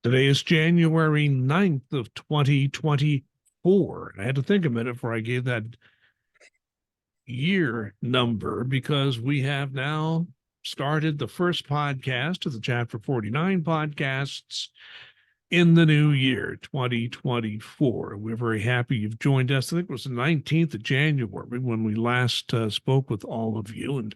Today is January 9th of 2024. I had to think a minute before I gave that year number because we have now started the first podcast of the Chapter 49 podcasts in the new year, 2024. We're very happy you've joined us. I think it was the 19th of January when we last spoke with all of you and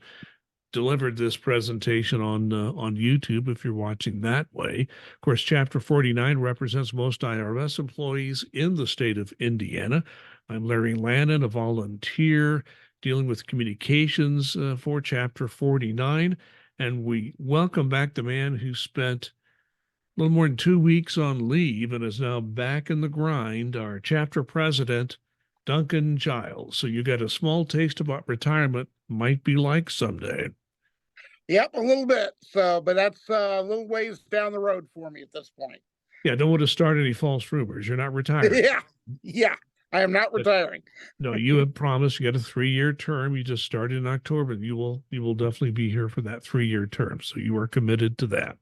delivered this presentation on YouTube if you're watching that way. Of course, Chapter 49 represents most IRS employees in the state of Indiana. I'm Larry Lannan, a volunteer dealing with communications for Chapter 49, and we welcome back the man who spent a little more than 2 weeks on leave and is now back in the grind, our chapter president, Duncan Giles. So you got a small taste of what retirement might be like someday. Yep, a little bit. So, but that's a little ways down the road for me at this point. Yeah, don't want to start any false rumors. You're not retiring. Yeah, I am not retiring. No, you have promised. You got a 3-year term. You just started in October. You will definitely be here for that 3-year term. So you are committed to that.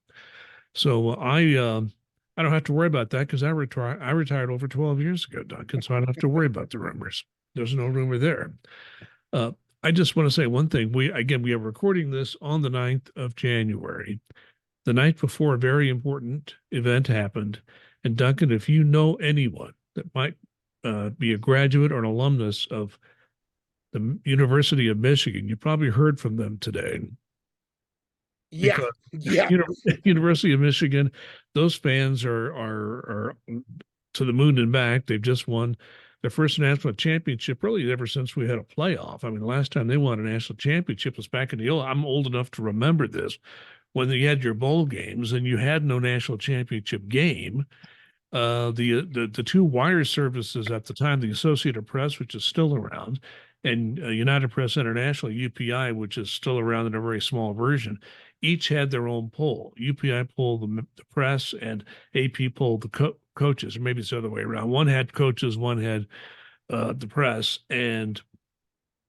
So I don't have to worry about that because I retired over 12 years ago, Duncan. So I don't have to worry about the rumors. There's no rumor there. I just want to say one thing. We are recording this on the 9th of January, the night before a very important event happened. And Duncan, if you know anyone that might be a graduate or an alumnus of the University of Michigan, you probably heard from them today. Yeah. University of Michigan, those fans are to the moon and back. They've just won their first national championship really ever since we had a playoff. I mean, the last time they won a national championship was back in the old. I'm old enough to remember this, when you had your bowl games and you had no national championship game. The two wire services at the time, the Associated Press, which is still around, and United Press International, UPI, which is still around in a very small version, each had their own poll. UPI polled the press, and AP polled the coaches, or maybe it's the other way around. One had coaches, one had the press, and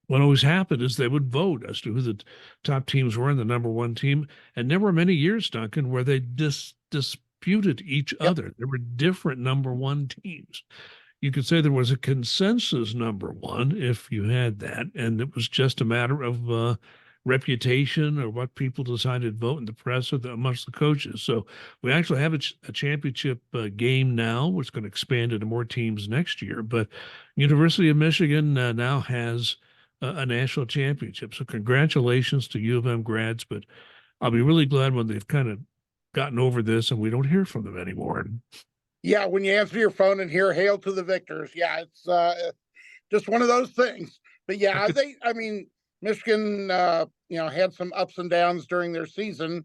what always happened is they would vote as to who the top teams were and the number one team. And there were many years, Duncan, where they disputed each other. There were different number one teams. You could say there was a consensus number one if you had that, and it was just a matter of reputation or what people decided to vote in the press or amongst the coaches. So we actually have a championship game now, which is going to expand into more teams next year. But University of Michigan now has a national championship. So congratulations to U of M grads, but I'll be really glad when they've kind of gotten over this and we don't hear from them anymore. Yeah, when you answer your phone and hear "Hail to the victors," yeah, it's just one of those things. But yeah, Michigan, had some ups and downs during their season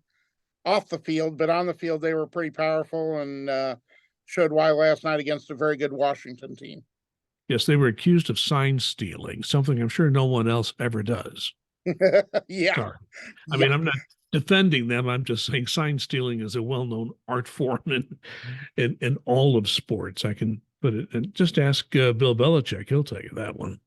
off the field, but on the field they were pretty powerful and showed why last night against a very good Washington team. Yes, they were accused of sign stealing, something I'm sure no one else ever does. Yeah. Sorry. I mean, I'm not defending them. I'm just saying sign stealing is a well-known art form in all of sports. I can put it, and just ask Bill Belichick. He'll tell you that one.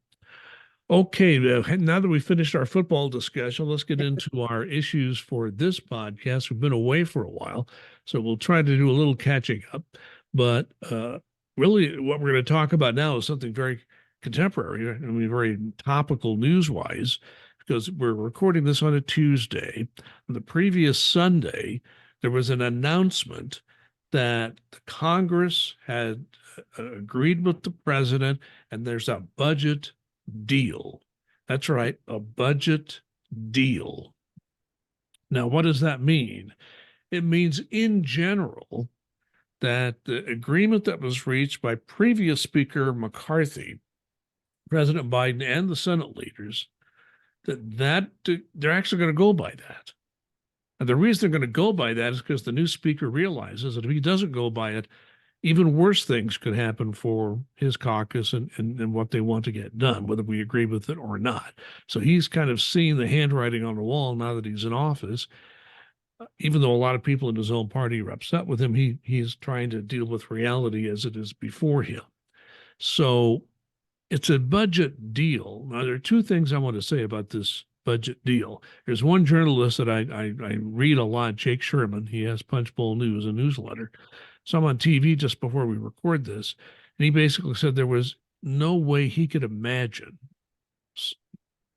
Okay, now that we finished our football discussion, let's get into our issues for this podcast. We've been away for a while, so we'll try to do a little catching up. But really, what we're going to talk about now is something very contemporary, I mean, very topical news-wise, because we're recording this on a Tuesday. On the previous Sunday, there was an announcement that the Congress had agreed with the president, and there's a budget deal. That's right, a budget deal. Now, what does that mean? It means, in general, that the agreement that was reached by previous Speaker McCarthy, President Biden, and the Senate leaders, that they're actually going to go by that. And the reason they're going to go by that is because the new speaker realizes that if he doesn't go by it, even worse things could happen for his caucus and what they want to get done, whether we agree with it or not. So he's kind of seeing the handwriting on the wall now that he's in office. Even though a lot of people in his own party are upset with him, he's trying to deal with reality as it is before him. So it's a budget deal. Now, there are two things I want to say about this budget deal. There's one journalist that I read a lot, Jake Sherman. He has Punchbowl News, a newsletter. saw him on TV just before we record this, and he basically said there was no way he could imagine,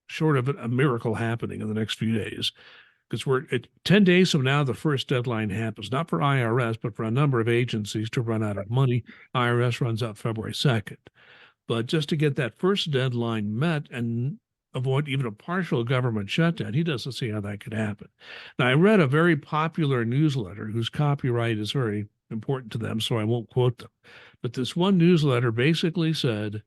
short of a miracle happening in the next few days, because we're at 10 days from now, the first deadline happens, not for IRS, but for a number of agencies to run out of money. IRS runs out February 2nd. But just to get that first deadline met and avoid even a partial government shutdown, he doesn't see how that could happen. Now, I read a very popular newsletter whose copyright is very important to them, so I won't quote them. But this one newsletter basically said,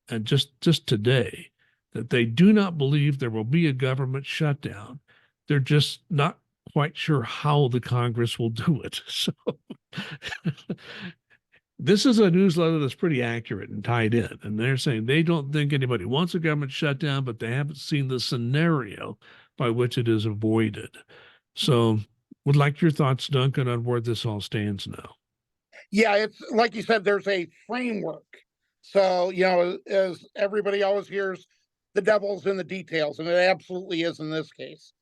and just today, that they do not believe there will be a government shutdown. They're just not quite sure how the Congress will do it. So this is a newsletter that's pretty accurate and tied in. And they're saying they don't think anybody wants a government shutdown, but they haven't seen the scenario by which it is avoided. So would like your thoughts, Duncan, on where this all stands now. Yeah, it's like you said, there's a framework. So, as everybody always hears, the devil's in the details, and it absolutely is in this case.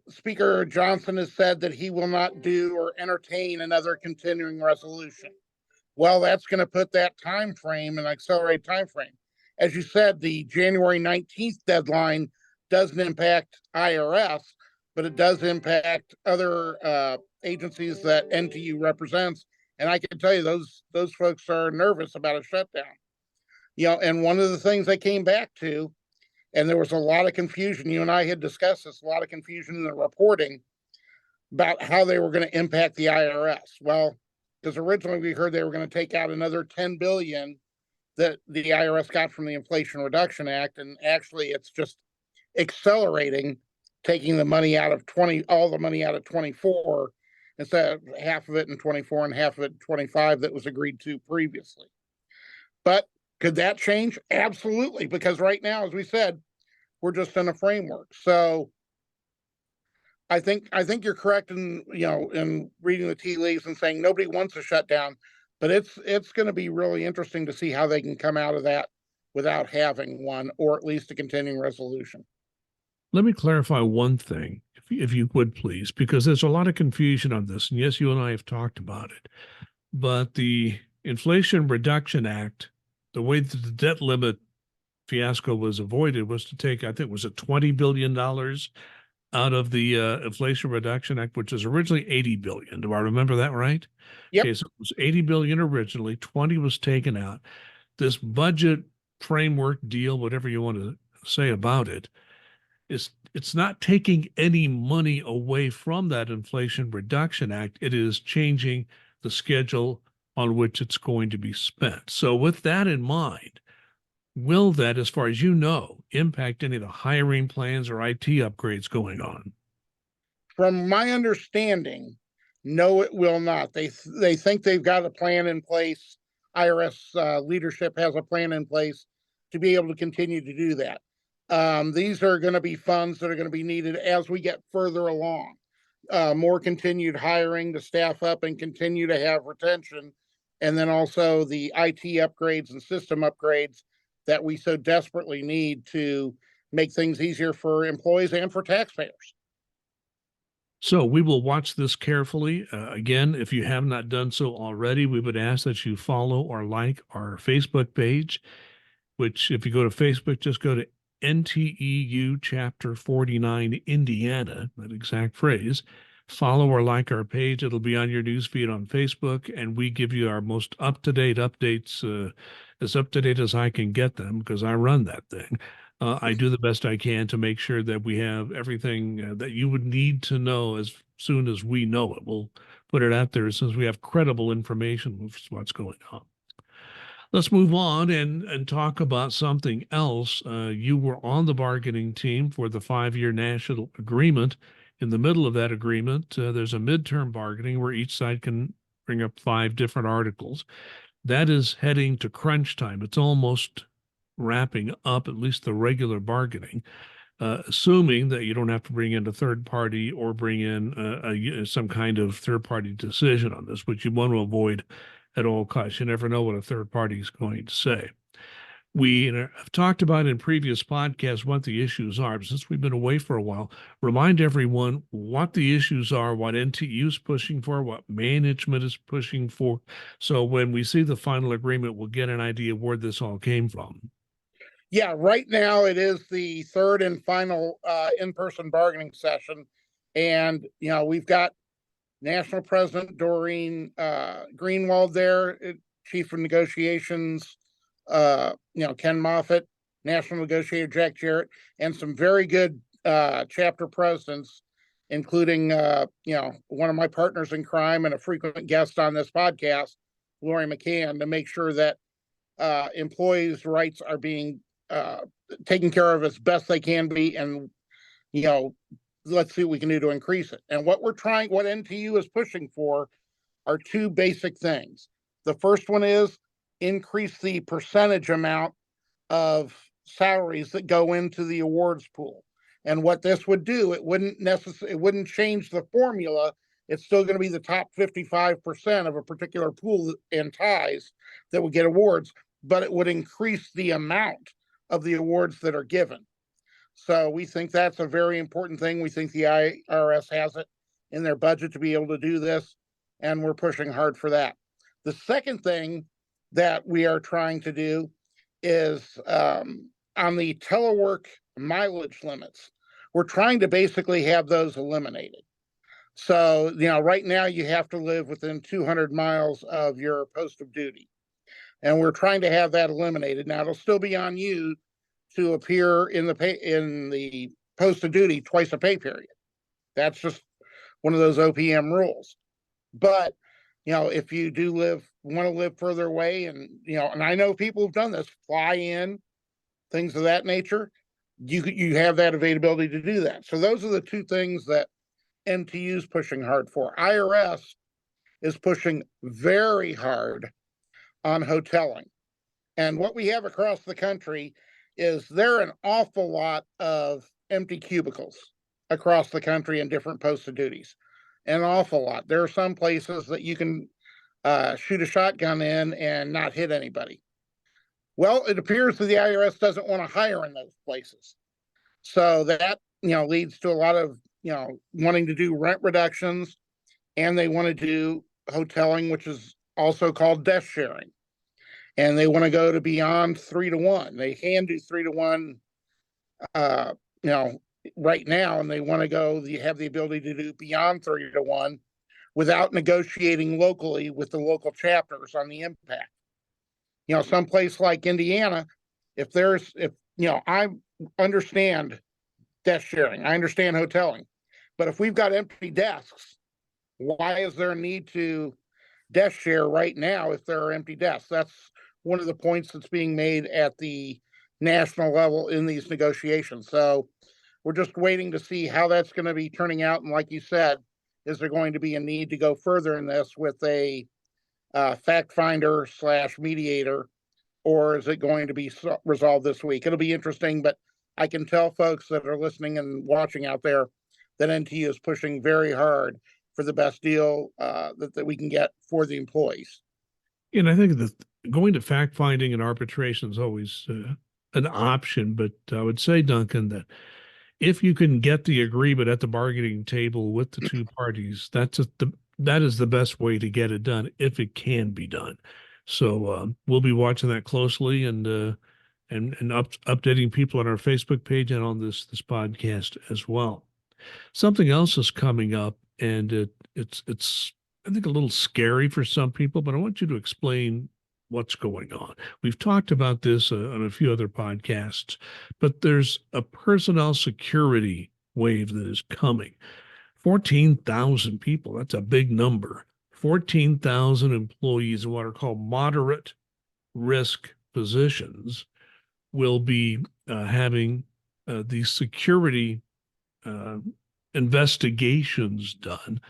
Speaker Johnson has said that he will not do or entertain another continuing resolution. Well, that's going to put that time frame, an accelerated time frame. As you said, the January 19th deadline doesn't impact IRS, but it does impact other agencies that NTU represents. And I can tell you, those folks are nervous about a shutdown. And one of the things they came back to, and there was a lot of confusion. You and I had discussed this, a lot of confusion in the reporting about how they were going to impact the IRS. Well, because originally we heard they were going to take out another $10 billion that the IRS got from the Inflation Reduction Act, and actually it's just accelerating, taking the money out of all the money out of 24, instead of half of it in 24 and half of it in 25 that was agreed to previously. But could that change? Absolutely, because right now, as we said, we're just in a framework. So I think you're correct in reading the tea leaves and saying nobody wants a shutdown, but it's going to be really interesting to see how they can come out of that without having one, or at least a continuing resolution. Let me clarify one thing, if you would please, because there's a lot of confusion on this. And yes, you and I have talked about it, but the Inflation Reduction Act, the way that the debt limit fiasco was avoided was to take, I think, was it $20 billion out of the Inflation Reduction Act, which was originally $80 billion. Do I remember that right? Yep. Okay, so it was $80 billion originally, 20 was taken out. This budget framework deal, whatever you want to say about it, it's not taking any money away from that Inflation Reduction Act. It is changing the schedule on which it's going to be spent. So with that in mind, will that, as far as you know, impact any of the hiring plans or IT upgrades going on? From my understanding, no, it will not. They think they've got a plan in place. IRS leadership has a plan in place to be able to continue to do that. These are going to be funds that are going to be needed as we get further along. More continued hiring to staff up and continue to have retention. And then also the IT upgrades and system upgrades that we so desperately need to make things easier for employees and for taxpayers. So we will watch this carefully. Again, if you have not done so already, we would ask that you follow or like our Facebook page, which if you go to Facebook, just go to NTEU Chapter 49 Indiana, that exact phrase. Follow or like our page. It'll be on your newsfeed on Facebook, and we give you our most up-to-date updates, as up-to-date as I can get them, because I run that thing. I do the best I can to make sure that we have everything that you would need to know as soon as we know it. We'll put it out there as soon as we have credible information with what's going on. Let's move on and talk about something else. You were on the bargaining team for the 5-year national agreement. In the middle of that agreement, there's a midterm bargaining where each side can bring up 5 different articles. That is heading to crunch time. It's almost wrapping up, at least the regular bargaining, assuming that you don't have to bring in a third party or bring in some kind of third party decision on this, which you want to avoid at all costs. You never know what a third party is going to say. We have talked about in previous podcasts what the issues are. Since we've been away for a while, remind everyone what the issues are, what NTU is pushing for, what management is pushing for. So when we see the final agreement, we'll get an idea of where this all came from. Yeah, right now it is the third and final in-person bargaining session. And, we've got National President Doreen Greenwald there, Chief of Negotiations, Ken Moffitt, National Negotiator Jack Jarrett, and some very good chapter presidents, including, one of my partners in crime and a frequent guest on this podcast, Lori McCann, to make sure that employees' rights are being taken care of as best they can be. And, let's see what we can do to increase it. And what NTU is pushing for are two basic things. The first one is increase the percentage amount of salaries that go into the awards pool. And what this would do, it wouldn't change the formula. It's still going to be the top 55% of a particular pool and ties that would get awards, but it would increase the amount of the awards that are given. So we think that's a very important thing. We think the IRS has it in their budget to be able to do this, and we're pushing hard for that. The second thing that we are trying to do is on the telework mileage limits. We're trying to basically have those eliminated. So, right now you have to live within 200 miles of your post of duty. And we're trying to have that eliminated. Now, it'll still be on you to appear in the post of duty twice a pay period. That's just one of those OPM rules. But, if you do want to live further away, and, and I know people who've done this, fly in, things of that nature, you have that availability to do that. So those are the two things that NTU is pushing hard for. IRS is pushing very hard on hoteling. And what we have across the country is there are an awful lot of empty cubicles across the country in different posts of duties. An awful lot. There are some places that you can shoot a shotgun in and not hit anybody. Well, it appears that the IRS doesn't want to hire in those places. So that, leads to a lot of, wanting to do rent reductions, and they want to do hoteling, which is also called desk sharing. And they want to go to beyond 3-to-1. They can do 3-to-1, right now, and they want to go, you have the ability to do beyond 3-to-1 without negotiating locally with the local chapters on the impact. Someplace like Indiana, I understand desk sharing, I understand hoteling, but if we've got empty desks, why is there a need to desk share right now if there are empty desks? That's one of the points that's being made at the national level in these negotiations. So we're just waiting to see how that's going to be turning out. And like you said, is there going to be a need to go further in this with a fact finder / mediator, or is it going to be resolved this week? It'll be interesting, but I can tell folks that are listening and watching out there that NTU is pushing very hard for the best deal that we can get for the employees. And I think that going to fact finding and arbitration is always an option, but I would say, Duncan, that if you can get the agreement at the bargaining table with the two parties, that is the best way to get it done if it can be done. So we'll be watching that closely and updating people on our Facebook page and on this podcast as well. Something else is coming up, and it's I think a little scary for some people, but I want you to explain what's going on. We've talked about this on a few other podcasts, but there's a personnel security wave that is coming. 14,000 people, that's a big number. 14,000 employees in what are called moderate risk positions will be having these security investigations done.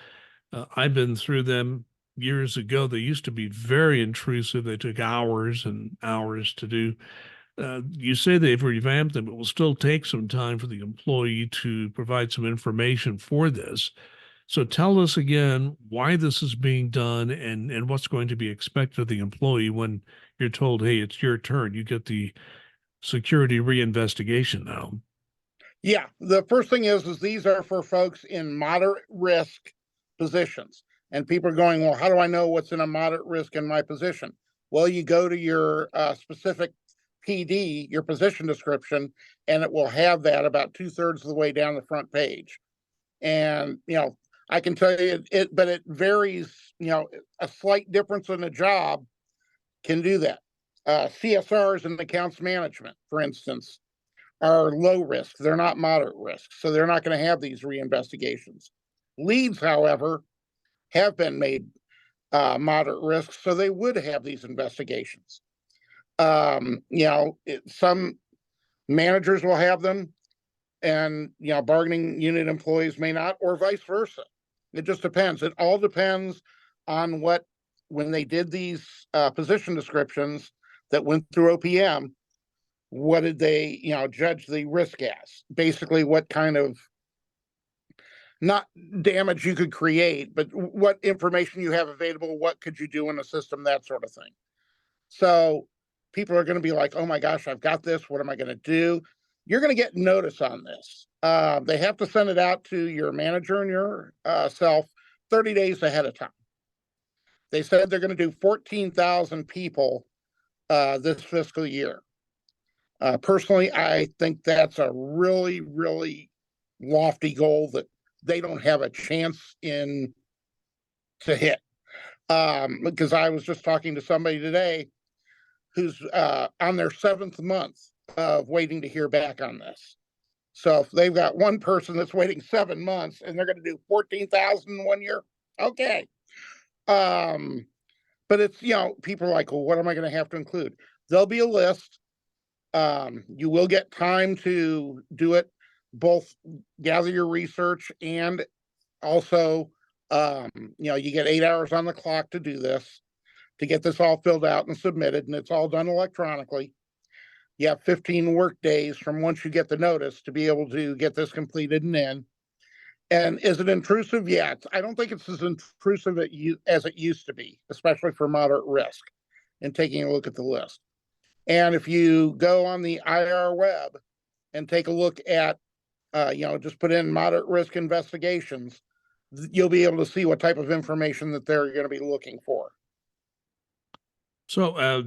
I've been through them years ago. They used to be very intrusive. They took hours and hours to do. You say they've revamped them. It will still take some time for the employee to provide some information for this. So tell us again why this is being done and what's going to be expected of the employee when you're told, hey, it's your turn. You get the security reinvestigation now. Yeah, the first thing is these are for folks in moderate risk positions. And people are going, well, how do I know what's in a moderate risk in my position? Well, you go to your specific PD, your position description, and it will have that about 2/3 of the way down the front page. And, I can tell you but it varies, a slight difference in the job can do that. CSRs and accounts management, for instance, are low risk. They're not moderate risk. So they're not going to have these reinvestigations. Leads, however, have been made moderate risk. So they would have these investigations. Some managers will have them and, bargaining unit employees may not, or vice versa. It just depends. It all depends on when they did these position descriptions that went through OPM, what did they, judge the risk as? Basically, what kind of not damage you could create, but what information you have available, what could you do in the system, that sort of thing. So people are going to be like, oh my gosh, I've got this. What am I going to do? You're going to get notice on this. They have to send it out to your manager and yourself 30 days ahead of time. They said they're going to do 14,000 people this fiscal year. Personally, I think that's a really, really lofty goal that they don't have a chance to hit. Because I was just talking to somebody today who's on their 7th month of waiting to hear back on this. So if they've got one person that's waiting 7 months and they're going to do 14,000 in 1 year, okay. But it's, people are like, well, what am I going to have to include? There'll be a list. You will get time to do it, both gather your research and also, you get 8 hours on the clock to do this, to get this all filled out and submitted, and it's all done electronically. You have 15 work days from once you get the notice to be able to get this completed and in. And is it intrusive? Yeah, I don't think it's as intrusive as it used to be, especially for moderate risk, and taking a look at the list. And if you go on the IR web and take a look at, just put in moderate risk investigations, you'll be able to see what type of information that they're going to be looking for. So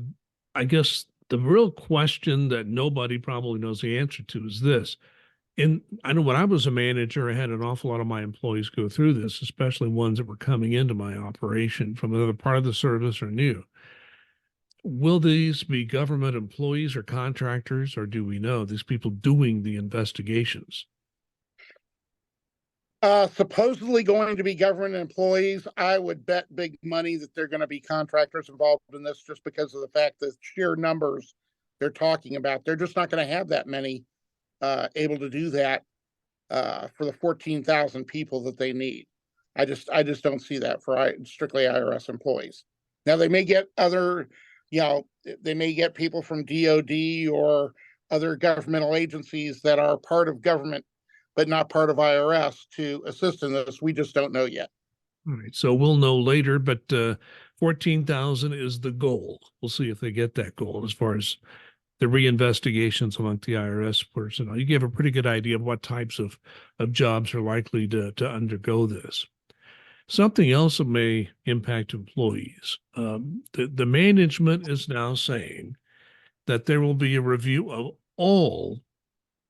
I guess the real question that nobody probably knows the answer to is this. I know when I was a manager, I had an awful lot of my employees go through this, especially ones that were coming into my operation from another part of the service or new. Will these be government employees or contractors, or do we know these people doing the investigations? Supposedly going to be government employees. I would bet big money that they're going to be contractors involved in this, just because of the fact that sheer numbers they're talking about. They're just not going to have that many able to do that for the 14,000 people that they need. I just don't see that for strictly IRS employees. Now they may get other, they may get people from DOD or other governmental agencies that are part of government but not part of IRS to assist in this. We just don't know yet. All right, so we'll know later, but 14,000 is the goal. We'll see if they get that goal as far as the reinvestigations among the IRS personnel. You gave a pretty good idea of what types of jobs are likely to undergo this. Something else that may impact employees. The management is now saying that there will be a review of all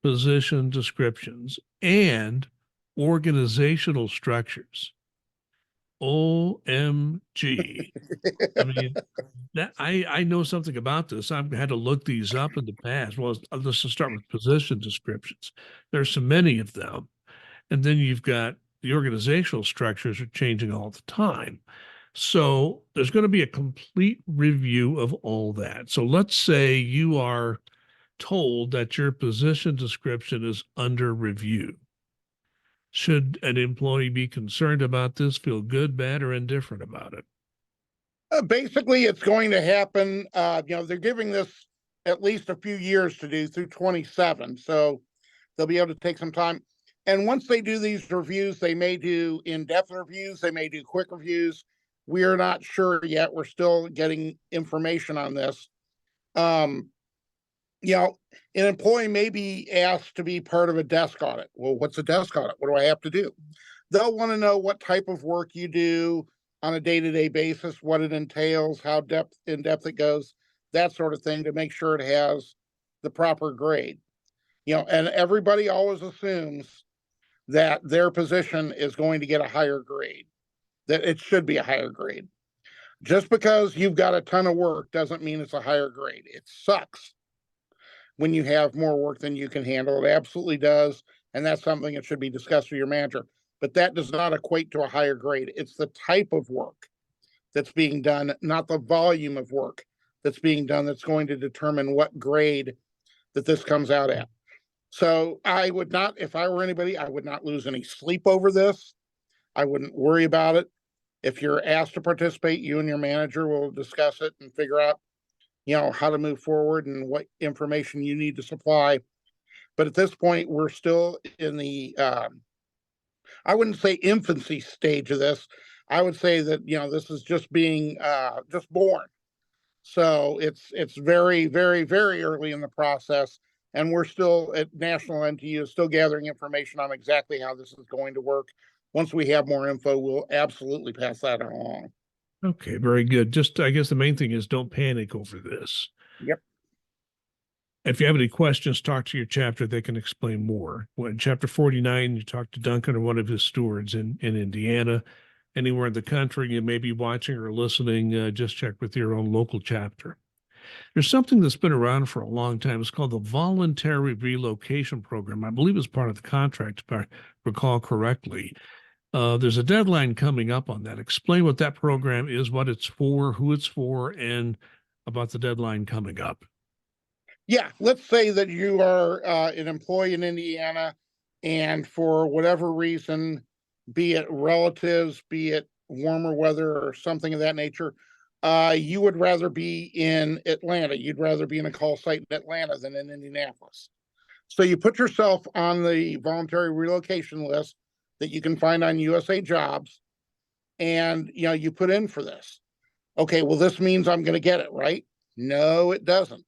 position descriptions and organizational structures. OMG. I mean, that I know something about this. I've had to look these up in the past. Well, let's just start with position descriptions. There's so many of them. And then you've got the organizational structures are changing all the time. So there's going to be a complete review of all that. So let's say you are told that your position description is under review. Should an employee be concerned about this, feel good, bad, or indifferent about it? Basically, it's going to happen. They're giving this at least a few years to do through 27. So they'll be able to take some time. And once they do these reviews, they may do in-depth reviews, they may do quick reviews. We are not sure yet. We're still getting information on this. Um, you know, an employee may be asked to be part of a desk audit. Well, what's a desk audit? What do I have to do? They'll want to know what type of work you do on a day-to-day basis, what it entails, how in depth it goes, that sort of thing, to make sure it has the proper grade. And everybody always assumes that their position is going to get a higher grade, that it should be a higher grade. Just because you've got a ton of work doesn't mean it's a higher grade. It sucks when you have more work than you can handle. It absolutely does. And that's something that should be discussed with your manager. But that does not equate to a higher grade. It's the type of work that's being done, not the volume of work that's being done, that's going to determine what grade that this comes out at. So I would not, if I were anybody, I would not lose any sleep over this. I wouldn't worry about it. If you're asked to participate, you and your manager will discuss it and figure out, how to move forward and what information you need to supply. But at this point, we're still in the, I wouldn't say infancy stage of this. I would say that, this is just being just born. So it's very, very, very early in the process. And we're still at National NTU, still gathering information on exactly how this is going to work. Once we have more info, we'll absolutely pass that along. Okay, very good. Just, I guess the main thing is don't panic over this. Yep. If you have any questions, talk to your chapter. They can explain more. Well, in chapter 49, you talk to Duncan or one of his stewards in Indiana. Anywhere in the country you may be watching or listening, just check with your own local chapter. There's something that's been around for a long time. It's called the Voluntary Relocation Program. I believe it's part of the contract, if I recall correctly. There's a deadline coming up on that. Explain what that program is, what it's for, who it's for, and about the deadline coming up. Yeah, let's say that you are an employee in Indiana, and for whatever reason, be it relatives, be it warmer weather or something of that nature, you would rather be in Atlanta. You'd rather be in a call site in Atlanta than in Indianapolis. So you put yourself on the voluntary relocation list that you can find on USA Jobs, and you put in for this. Okay, well, this means I'm going to get it, right? No, it doesn't.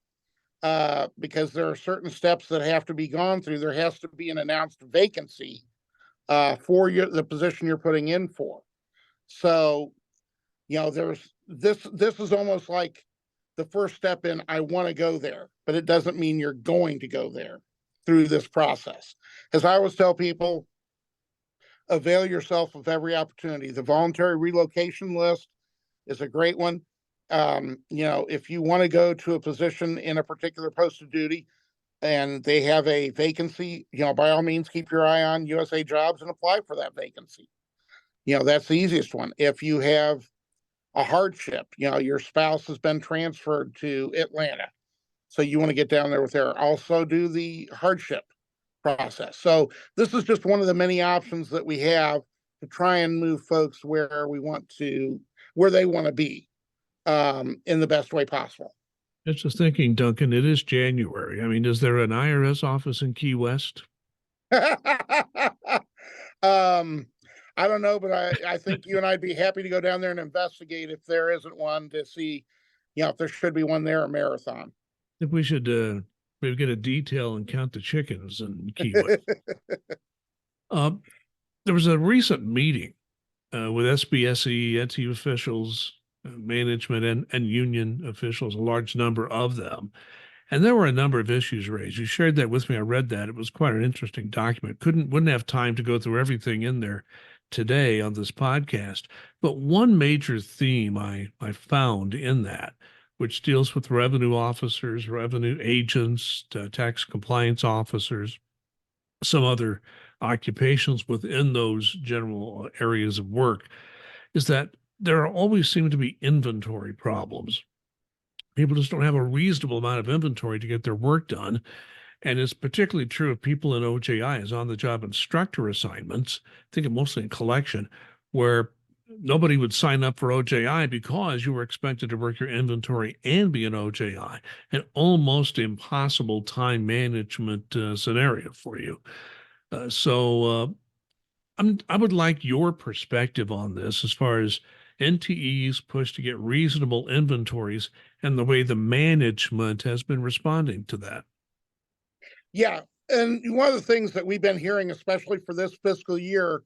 Because there are certain steps that have to be gone through. There has to be an announced vacancy for the position you're putting in for. So, there's this is almost like the first step in, I want to go there, but it doesn't mean you're going to go there through this process. As I always tell people, avail yourself of every opportunity. The voluntary relocation list is a great one. If you want to go to a position in a particular post of duty and they have a vacancy, by all means, keep your eye on USA Jobs and apply for that vacancy. That's the easiest one. If you have a hardship, your spouse has been transferred to Atlanta, so you want to get down there with her, also do the hardship process. So this is just one of the many options that we have to try and move folks where they want to be, in the best way possible. I was just thinking, Duncan, it is January. I mean, is there an IRS office in Key West? I don't know, but I think you and I'd be happy to go down there and investigate if there isn't one, to see, if there should be one there, a marathon. I think we should maybe get a detail and count the chickens in Key West. There was a recent meeting with SBSE, NTU officials, management, and union officials, a large number of them. And there were a number of issues raised. You shared that with me. I read that. It was quite an interesting document. Wouldn't have time to go through everything in there today on this podcast. But one major theme I found in that, which deals with revenue officers, revenue agents, tax compliance officers, some other occupations within those general areas of work, is that there always seem to be inventory problems. People just don't have a reasonable amount of inventory to get their work done. And it's particularly true of people in OJI as on-the-job instructor assignments. I think mostly in collection, where nobody would sign up for OJI because you were expected to work your inventory and be an OJI, an almost impossible time management scenario for you. I would like your perspective on this as far as NTE's push to get reasonable inventories and the way the management has been responding to that. Yeah. And one of the things that we've been hearing, especially for this fiscal year,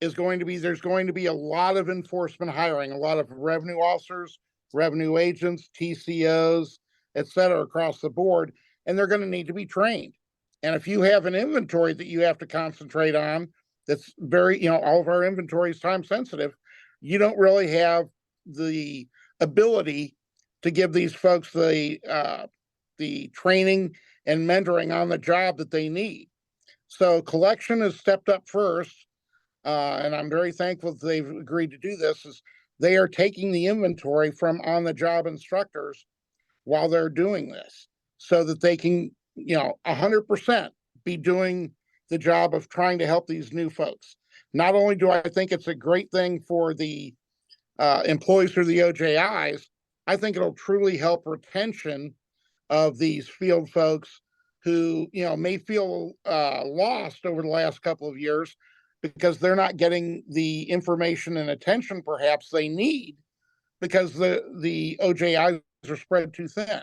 is there's going to be a lot of enforcement hiring, a lot of revenue officers, revenue agents, TCOs, et cetera, across the board, and they're going to need to be trained. And if you have an inventory that you have to concentrate on, that's very, all of our inventory is time sensitive, you don't really have the ability to give these folks the training and mentoring on the job that they need. So collection has stepped up first, and I'm very thankful that they've agreed to do this. Is they are taking the inventory from on-the-job instructors while they're doing this, so that they can, 100% be doing the job of trying to help these new folks. Not only do I think it's a great thing for the employees through the OJIs, I think it'll truly help retention of these field folks who, may feel lost over the last couple of years because they're not getting the information and attention perhaps they need because the OJIs are spread too thin.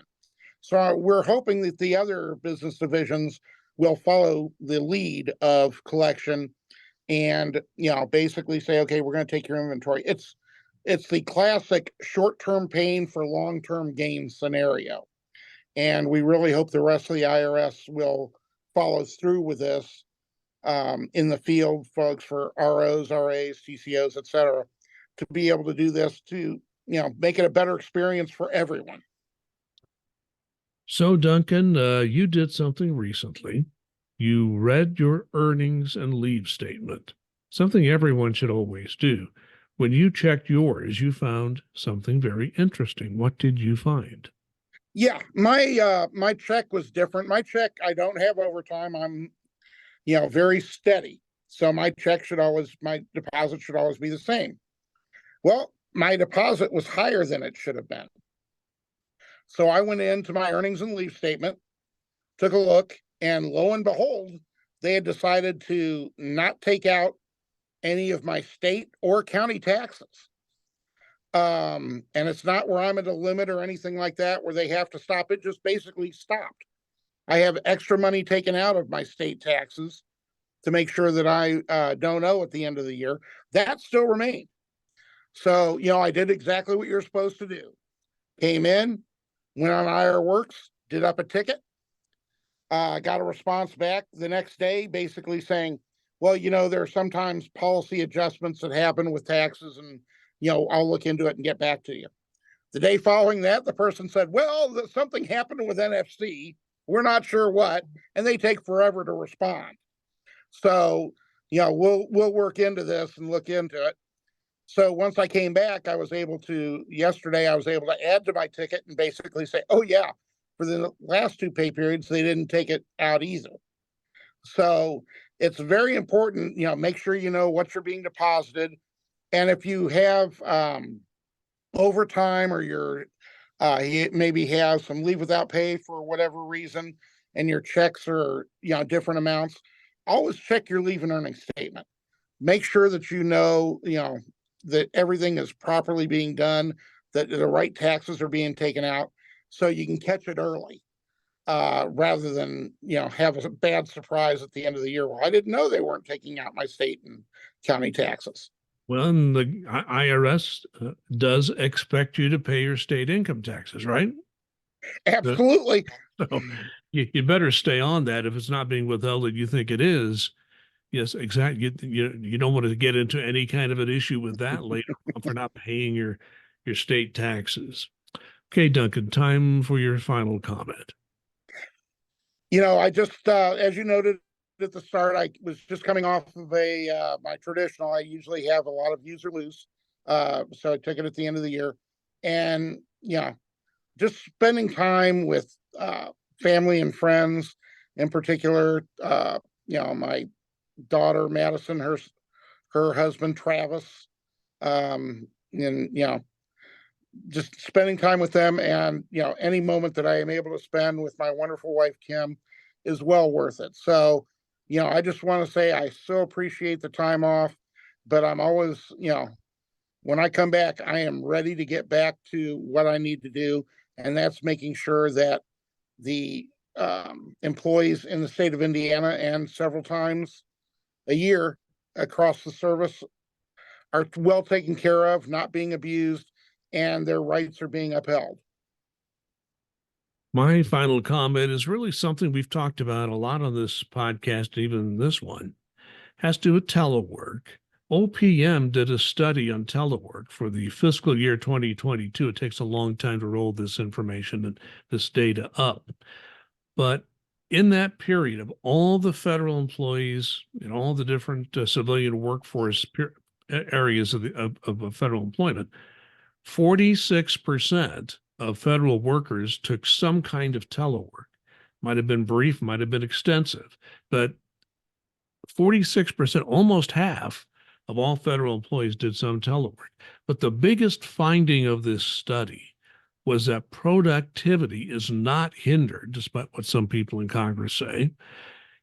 So we're hoping that the other business divisions will follow the lead of collection and, basically say, okay, we're going to take your inventory. It's the classic short-term pain for long-term gain scenario. And we really hope the rest of the IRS will follow through with this in the field, folks, for ROs, RAs, TCOs, et cetera, to be able to do this to, make it a better experience for everyone. So, Duncan, you did something recently. You read your earnings and leave statement, something everyone should always do. When you checked yours, you found something very interesting. What did you find? Yeah, my check was different. My check, I don't have overtime. I'm, very steady. So my deposit should always be the same. Well, my deposit was higher than it should have been. So I went into my earnings and leave statement, took a look, and lo and behold, they had decided to not take out any of my state or county taxes. And it's not where I'm at a limit or anything like that where they have to stop. It just basically stopped. I have extra money taken out of my state taxes to make sure that I don't owe at the end of the year. That still remained. So, I did exactly what you're supposed to do. Came in, went on IR Works, did up a ticket, got a response back the next day basically saying, well, there are sometimes policy adjustments that happen with taxes and, I'll look into it and get back to you. The day following that, the person said, well, something happened with NFC. We're not sure what, and they take forever to respond. So, we'll work into this and look into it. So once I came back, yesterday, I was able to add to my ticket and basically say, oh yeah, for the last two pay periods, they didn't take it out either. So it's very important, make sure you know what you're being deposited. And if you have overtime or you maybe have some leave without pay for whatever reason, and your checks are, different amounts, always check your leave and earnings statement. Make sure that that everything is properly being done, that the right taxes are being taken out, so you can catch it early, rather than have a bad surprise at the end of the year. Well, I didn't know they weren't taking out my state and county taxes. Well, and the IRS does expect you to pay your state income taxes, right? Absolutely. So you better stay on that. If it's not being withheld and you think it is, yes, exactly. You don't want to get into any kind of an issue with that later on for not paying your state taxes. Okay, Duncan, time for your final comment. I just, as you noted at the start, I was just coming off of my traditional. I usually have a lot of user loose, so I took it at the end of the year, and just spending time with family and friends, in particular. My daughter Madison, her husband Travis, and just spending time with them, and any moment that I am able to spend with my wonderful wife Kim is well worth it. So I just want to say I so appreciate the time off, but I'm always, when I come back, I am ready to get back to what I need to do. And that's making sure that the employees in the state of Indiana and several times a year across the service are well taken care of, not being abused, and their rights are being upheld. My final comment is really something we've talked about a lot on this podcast, even this one, has to do with telework. OPM did a study on telework for the fiscal year 2022. It takes a long time to roll this information and this data up. But in that period of all the federal employees in all the different civilian workforce areas of federal employment, 46% of federal workers took some kind of telework. Might have been brief, might have been extensive, but 46%, almost half of all federal employees did some telework. But the biggest finding of this study was that productivity is not hindered, despite what some people in Congress say.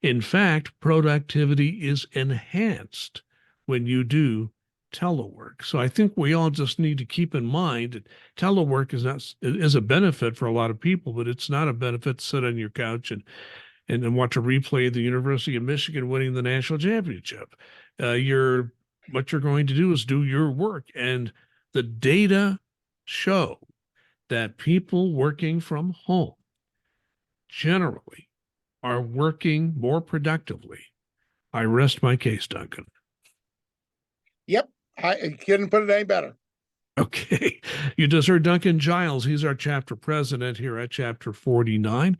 In fact, productivity is enhanced when you do telework. So I think we all just need to keep in mind that telework is a benefit for a lot of people, but it's not a benefit to sit on your couch and watch a replay of the University of Michigan winning the national championship. What you're going to do is do your work, and the data show that people working from home generally are working more productively. I rest my case, Duncan. Yep, I couldn't put it any better. Okay. You just heard Duncan Giles. He's our chapter president here at Chapter 49,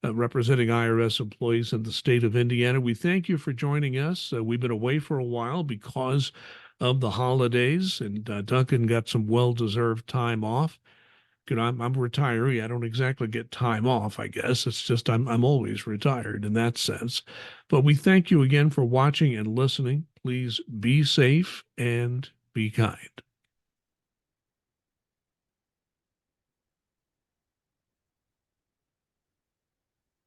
representing IRS employees in the state of Indiana. We thank you for joining us. We've been away for a while because of the holidays, and Duncan got some well-deserved time off. I'm a retiree. I don't exactly get time off, I guess. It's just I'm always retired in that sense. But we thank you again for watching and listening. Please be safe and be kind.